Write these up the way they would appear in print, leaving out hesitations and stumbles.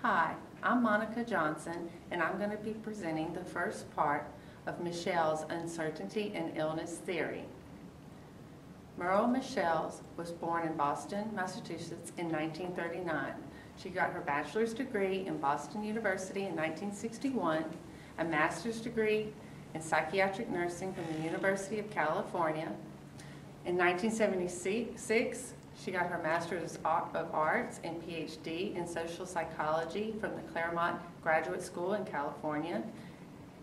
Hi, I'm Monica Johnson, and I'm going to be presenting the first part of Mischel's uncertainty and illness theory. Merle Mischel was born in Boston, Massachusetts in 1939. She got her bachelor's degree in Boston University in 1961, a master's degree in psychiatric nursing from the University of California. In 1976, she got her Master's of Arts and PhD in social psychology from the Claremont Graduate School in California.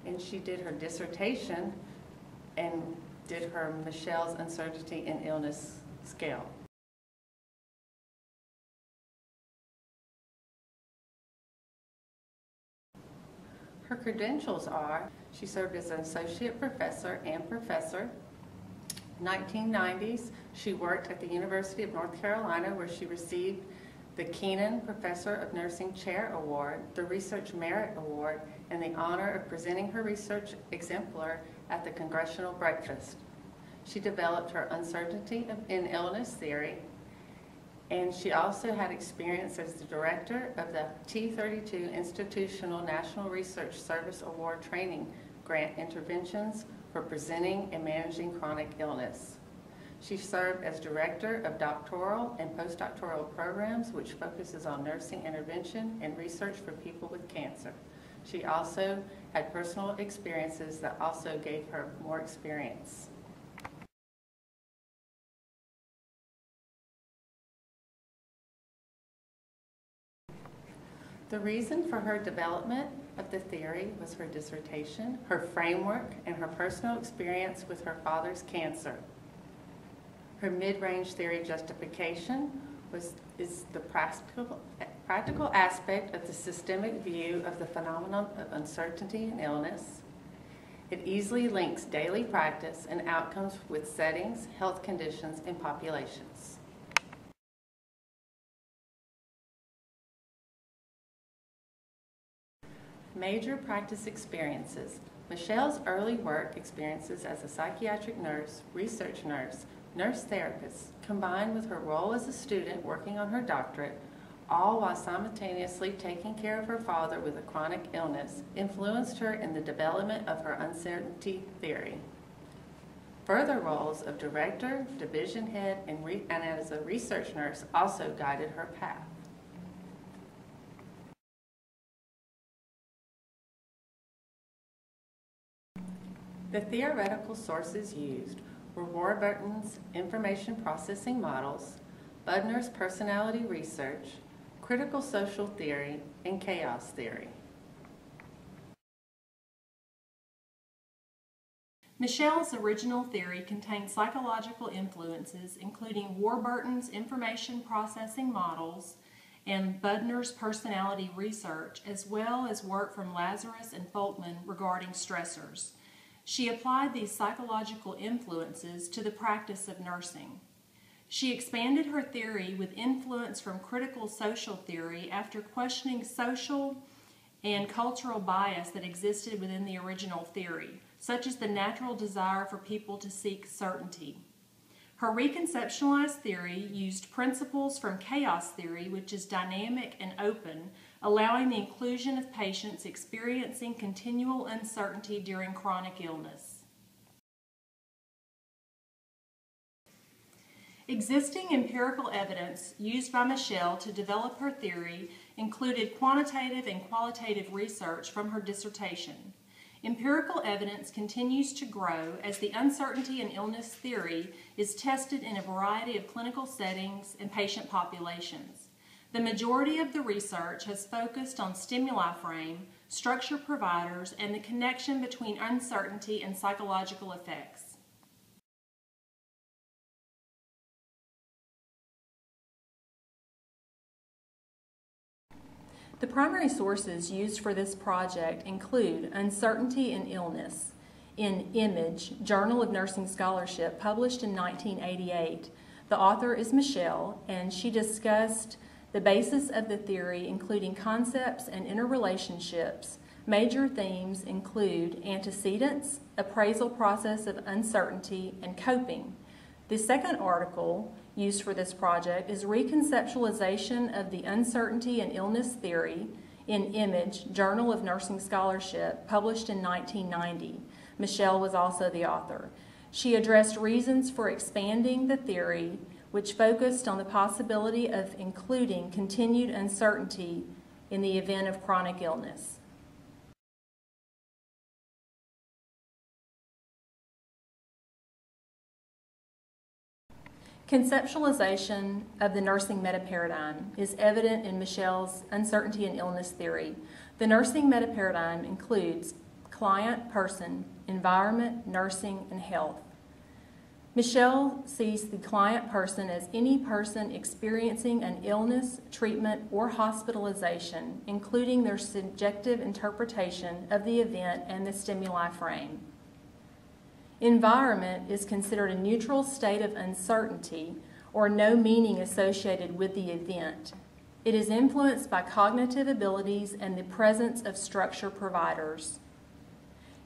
And she did her dissertation and did her Mischel's Uncertainty and Illness Scale. Her credentials are, she served as an associate professor and professor. 1990s, she worked at the University of North Carolina, where she received the Keenan Professor of Nursing Chair Award, the Research Merit Award, and the honor of presenting her research exemplar at the Congressional Breakfast. She developed her uncertainty in illness theory, and she also had experience as the director of the T32 Institutional National Research Service Award Training Grant Interventions for presenting and managing chronic illness. She served as director of doctoral and postdoctoral programs, which focuses on nursing intervention and research for people with cancer. She also had personal experiences that also gave her more experience. The reason for her development of the theory was her dissertation, her framework, and her personal experience with her father's cancer. Her mid-range theory justification is the practical aspect of the systemic view of the phenomenon of uncertainty and illness. It easily links daily practice and outcomes with settings, health conditions, and populations. Major practice experiences. Mischel's early work experiences as a psychiatric nurse, research nurse, nurse therapist, combined with her role as a student working on her doctorate, all while simultaneously taking care of her father with a chronic illness, influenced her in the development of her uncertainty theory. Further roles of director, division head, and as a research nurse also guided her path. The theoretical sources used were Warburton's information processing models, Budner's personality research, critical social theory, and chaos theory. Mischel's original theory contained psychological influences, including Warburton's information processing models and Budner's personality research, as well as work from Lazarus and Folkman regarding stressors. She applied these psychological influences to the practice of nursing. She expanded her theory with influence from critical social theory after questioning social and cultural bias that existed within the original theory, such as the natural desire for people to seek certainty. Her reconceptualized theory used principles from chaos theory, which is dynamic and open, allowing the inclusion of patients experiencing continual uncertainty during chronic illness. Existing empirical evidence used by Mischel to develop her theory included quantitative and qualitative research from her dissertation. Empirical evidence continues to grow as the uncertainty and illness theory is tested in a variety of clinical settings and patient populations. The majority of the research has focused on stimuli frame, structure providers, and the connection between uncertainty and psychological effects. The primary sources used for this project include Uncertainty and Illness in Image, Journal of Nursing Scholarship, published in 1988. The author is Mischel, and she discussed the basis of the theory, including concepts and interrelationships. Major themes include antecedents, appraisal process of uncertainty, and coping. The second article used for this project is Reconceptualization of the Uncertainty and Illness Theory in Image, Journal of Nursing Scholarship, published in 1990. Michelle was also the author. She addressed reasons for expanding the theory, which focused on the possibility of including continued uncertainty in the event of chronic illness. Conceptualization of the nursing meta-paradigm is evident in Michelle's uncertainty in illness theory. The nursing meta-paradigm includes client, person, environment, nursing, and health. Michelle sees the client person as any person experiencing an illness, treatment, or hospitalization, including their subjective interpretation of the event and the stimuli frame. Environment is considered a neutral state of uncertainty or no meaning associated with the event. It is influenced by cognitive abilities and the presence of structure providers.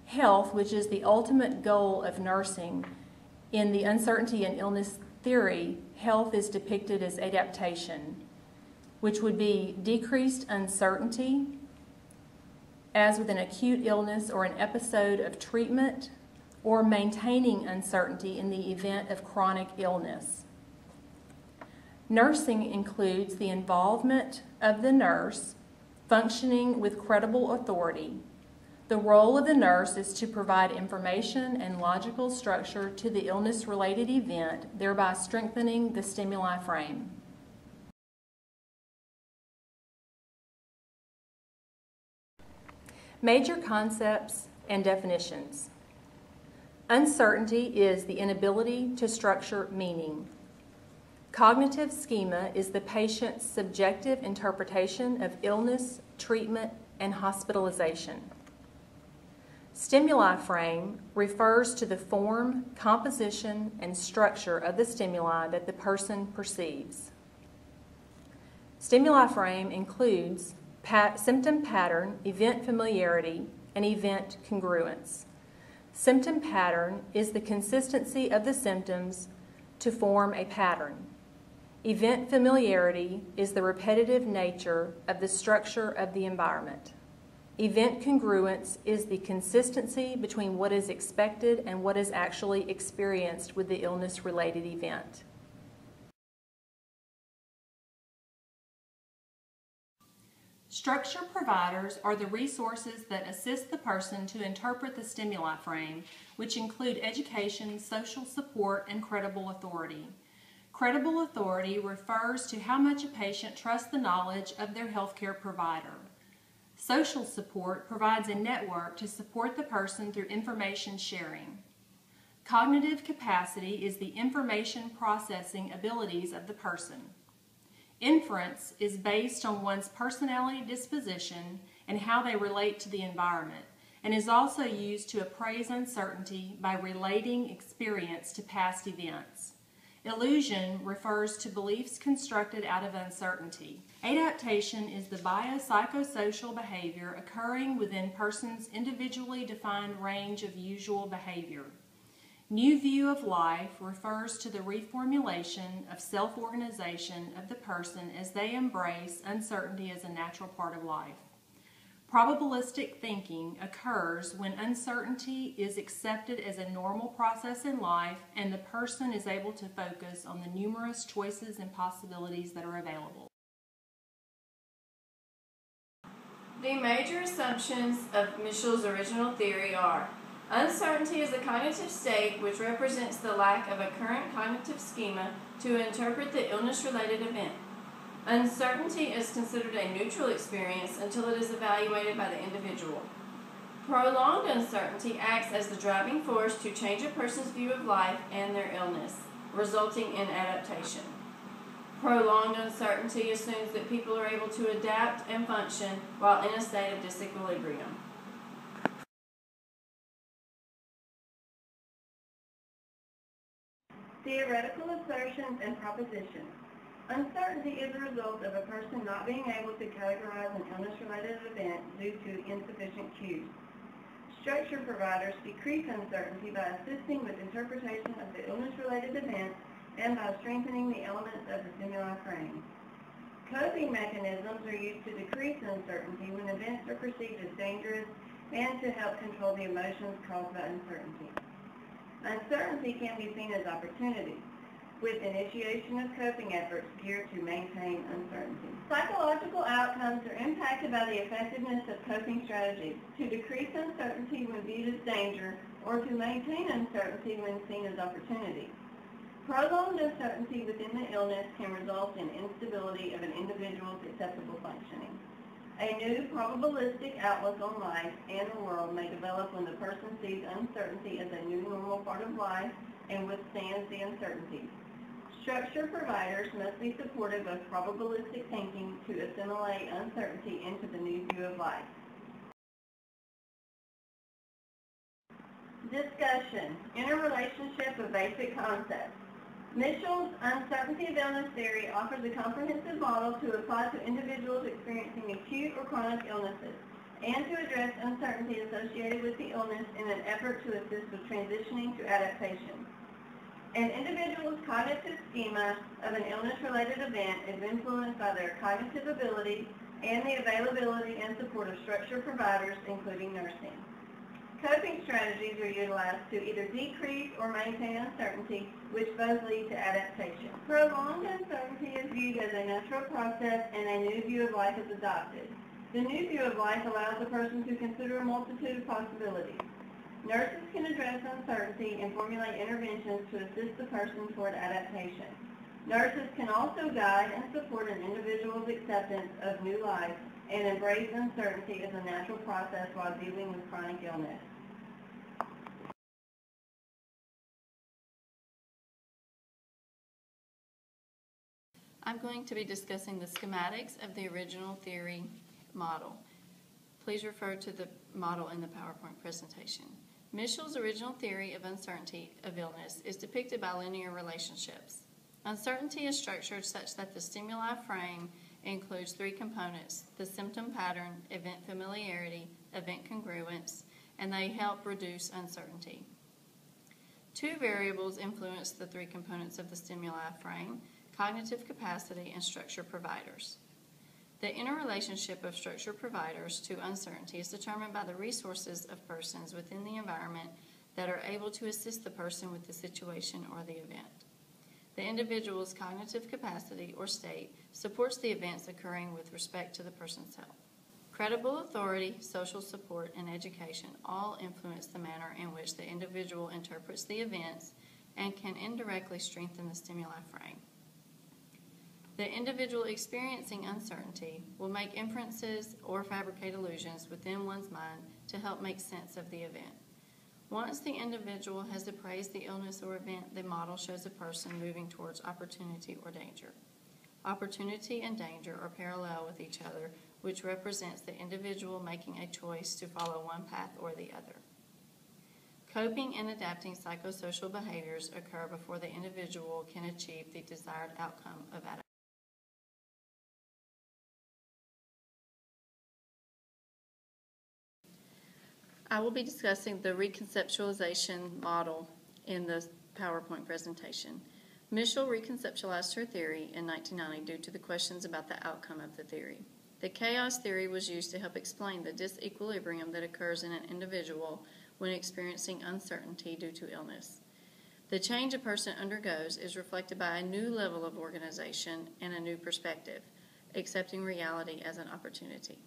Health, which is the ultimate goal of nursing, in the uncertainty and illness theory, health is depicted as adaptation, which would be decreased uncertainty, as with an acute illness or an episode of treatment, or maintaining uncertainty in the event of chronic illness. Nursing includes the involvement of the nurse functioning with credible authority. The role of the nurse is to provide information and logical structure to the illness-related event, thereby strengthening the stimuli frame. Major concepts and definitions. Uncertainty is the inability to structure meaning. Cognitive schema is the patient's subjective interpretation of illness, treatment, and hospitalization. Stimuli frame refers to the form, composition, and structure of the stimuli that the person perceives. Stimuli frame includes symptom pattern, event familiarity, and event congruence. Symptom pattern is the consistency of the symptoms to form a pattern. Event familiarity is the repetitive nature of the structure of the environment. Event congruence is the consistency between what is expected and what is actually experienced with the illness-related event. Structure providers are the resources that assist the person to interpret the stimuli frame, which include education, social support, and credible authority. Credible authority refers to how much a patient trusts the knowledge of their healthcare provider. Social support provides a network to support the person through information sharing. Cognitive capacity is the information processing abilities of the person. Inference is based on one's personality disposition and how they relate to the environment, and is also used to appraise uncertainty by relating experience to past events. Illusion refers to beliefs constructed out of uncertainty. Adaptation is the biopsychosocial behavior occurring within persons' individually defined range of usual behavior. New view of life refers to the reformulation of self-organization of the person as they embrace uncertainty as a natural part of life. Probabilistic thinking occurs when uncertainty is accepted as a normal process in life and the person is able to focus on the numerous choices and possibilities that are available. The major assumptions of Michel's original theory are: uncertainty is a cognitive state which represents the lack of a current cognitive schema to interpret the illness-related event. Uncertainty is considered a neutral experience until it is evaluated by the individual. Prolonged uncertainty acts as the driving force to change a person's view of life and their illness, resulting in adaptation. Prolonged uncertainty assumes that people are able to adapt and function while in a state of disequilibrium. Theoretical assertions and propositions. Uncertainty is a result of a person not being able to categorize an illness-related event due to insufficient cues. Structure providers decrease uncertainty by assisting with interpretation of the illness-related event and by strengthening the elements of the stimuli frame. Coping mechanisms are used to decrease uncertainty when events are perceived as dangerous and to help control the emotions caused by uncertainty. Uncertainty can be seen as opportunity, with initiation of coping efforts geared to maintain uncertainty. Psychological outcomes are impacted by the effectiveness of coping strategies to decrease uncertainty when viewed as danger or to maintain uncertainty when seen as opportunity. Prolonged uncertainty within the illness can result in instability of an individual's acceptable functioning. A new probabilistic outlook on life and the world may develop when the person sees uncertainty as a new normal part of life and withstands the uncertainty. Structure providers must be supportive of probabilistic thinking to assimilate uncertainty into the new view of life. Discussion. Interrelationship of basic concepts. Mitchell's uncertainty of illness theory offers a comprehensive model to apply to individuals experiencing acute or chronic illnesses and to address uncertainty associated with the illness in an effort to assist with transitioning to adaptation. An individual's cognitive schema of an illness-related event is influenced by their cognitive ability and the availability and support of structure providers, including nursing. Coping strategies are utilized to either decrease or maintain uncertainty, which both lead to adaptation. Prolonged uncertainty is viewed as a natural process and a new view of life is adopted. The new view of life allows the person to consider a multitude of possibilities. Nurses can address uncertainty and formulate interventions to assist the person toward adaptation. Nurses can also guide and support an individual's acceptance of new life and embrace uncertainty as a natural process while dealing with chronic illness. I'm going to be discussing the schematics of the original theory model. Please refer to the model in the PowerPoint presentation. Mitchell's original theory of uncertainty of illness is depicted by linear relationships. Uncertainty is structured such that the stimuli frame includes three components: the symptom pattern, event familiarity, event congruence, and they help reduce uncertainty. Two variables influence the three components of the stimuli frame: cognitive capacity and structure providers. The interrelationship of structure providers to uncertainty is determined by the resources of persons within the environment that are able to assist the person with the situation or the event. The individual's cognitive capacity or state supports the events occurring with respect to the person's health. Credible authority, social support, and education all influence the manner in which the individual interprets the events and can indirectly strengthen the stimuli frame. The individual experiencing uncertainty will make inferences or fabricate illusions within one's mind to help make sense of the event. Once the individual has appraised the illness or event, the model shows a person moving towards opportunity or danger. Opportunity and danger are parallel with each other, which represents the individual making a choice to follow one path or the other. Coping and adapting psychosocial behaviors occur before the individual can achieve the desired outcome of adaptation. I will be discussing the reconceptualization model in the PowerPoint presentation. Mitchell reconceptualized her theory in 1990 due to the questions about the outcome of the theory. The chaos theory was used to help explain the disequilibrium that occurs in an individual when experiencing uncertainty due to illness. The change a person undergoes is reflected by a new level of organization and a new perspective, accepting reality as an opportunity.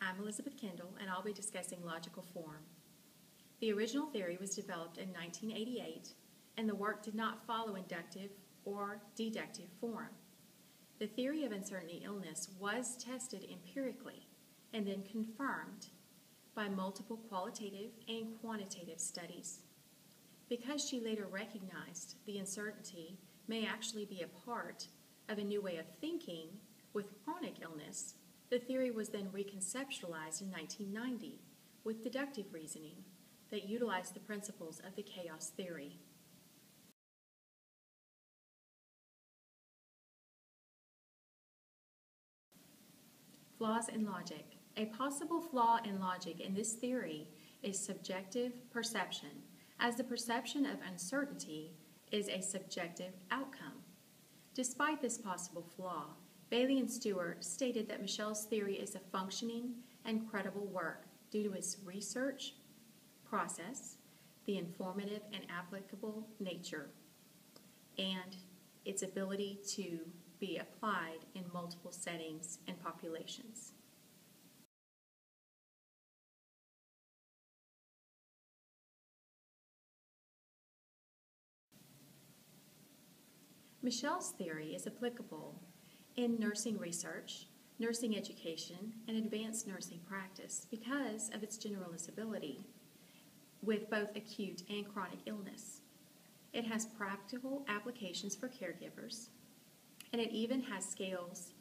I'm Elizabeth Kendall, and I'll be discussing logical form. The original theory was developed in 1988, and the work did not follow inductive or deductive form. The theory of uncertainty illness was tested empirically and then confirmed by multiple qualitative and quantitative studies. Because she later recognized the uncertainty may actually be a part of a new way of thinking with chronic illness, the theory was then reconceptualized in 1990 with deductive reasoning that utilized the principles of the chaos theory. Flaws in logic. A possible flaw in logic in this theory is subjective perception, as the perception of uncertainty is a subjective outcome. Despite this possible flaw, Bailey and Stewart stated that Michel's theory is a functioning and credible work due to its research process, the informative and applicable nature, and its ability to be applied in multiple settings and populations. Michel's theory is applicable in nursing research, nursing education, and advanced nursing practice because of its generalizability with both acute and chronic illness. It has practical applications for caregivers, and it even has scales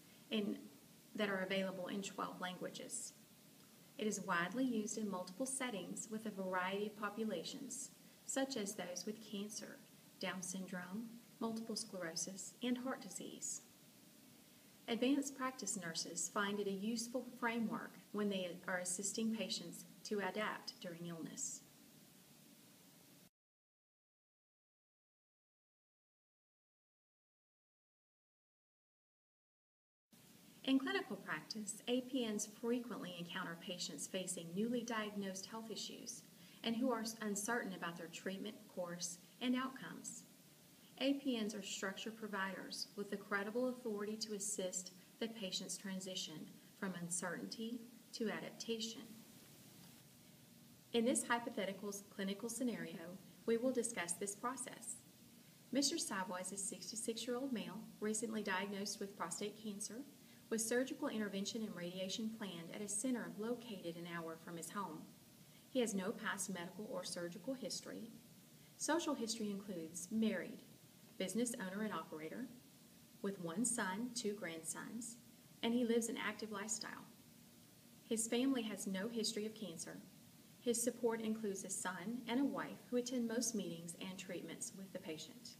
that are available in 12 languages. It is widely used in multiple settings with a variety of populations, such as those with cancer, Down syndrome, multiple sclerosis, and heart disease. Advanced practice nurses find it a useful framework when they are assisting patients to adapt during illness. In clinical practice, APNs frequently encounter patients facing newly diagnosed health issues and who are uncertain about their treatment course and outcomes. APNs are structure providers with the credible authority to assist the patient's transition from uncertainty to adaptation. In this hypothetical clinical scenario, we will discuss this process. Mr. Savoy is a 66-year-old male, recently diagnosed with prostate cancer, with surgical intervention and radiation planned at a center located an hour from his home. He has no past medical or surgical history. Social history includes married, business owner and operator, with 1 son, 2 grandsons, and he lives an active lifestyle. His family has no history of cancer. His support includes a son and a wife who attend most meetings and treatments with the patient.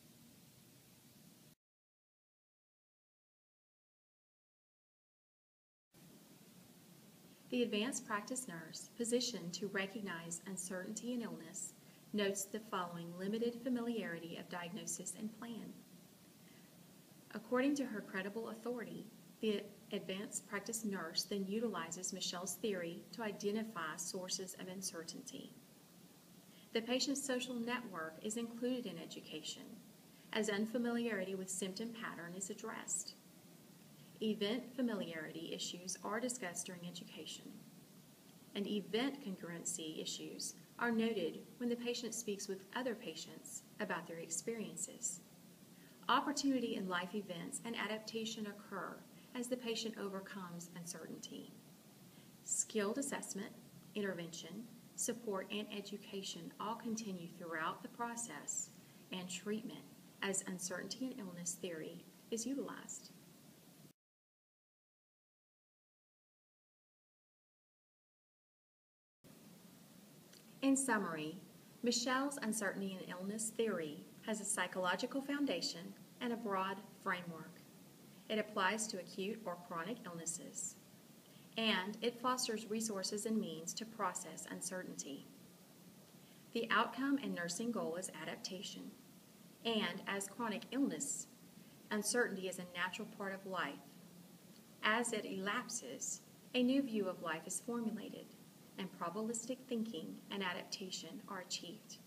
The advanced practice nurse, positioned to recognize uncertainty in illness, notes the following limited familiarity of diagnosis and plan. According to her credible authority, the advanced practice nurse then utilizes Michel's theory to identify sources of uncertainty. The patient's social network is included in education, as unfamiliarity with symptom pattern is addressed. Event familiarity issues are discussed during education, and event congruency issues are noted when the patient speaks with other patients about their experiences. Opportunity in life events and adaptation occur as the patient overcomes uncertainty. Skilled assessment, intervention, support, and education all continue throughout the process and treatment as uncertainty and illness theory is utilized. In summary, Michel's uncertainty and illness theory has a psychological foundation and a broad framework. It applies to acute or chronic illnesses, and it fosters resources and means to process uncertainty. The outcome and nursing goal is adaptation, and as chronic illness, uncertainty is a natural part of life. As it elapses, a new view of life is formulated, and probabilistic thinking and adaptation are achieved.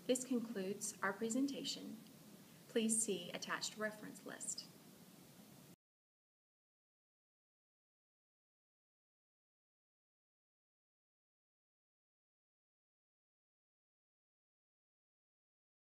This concludes our presentation. Please see attached reference list.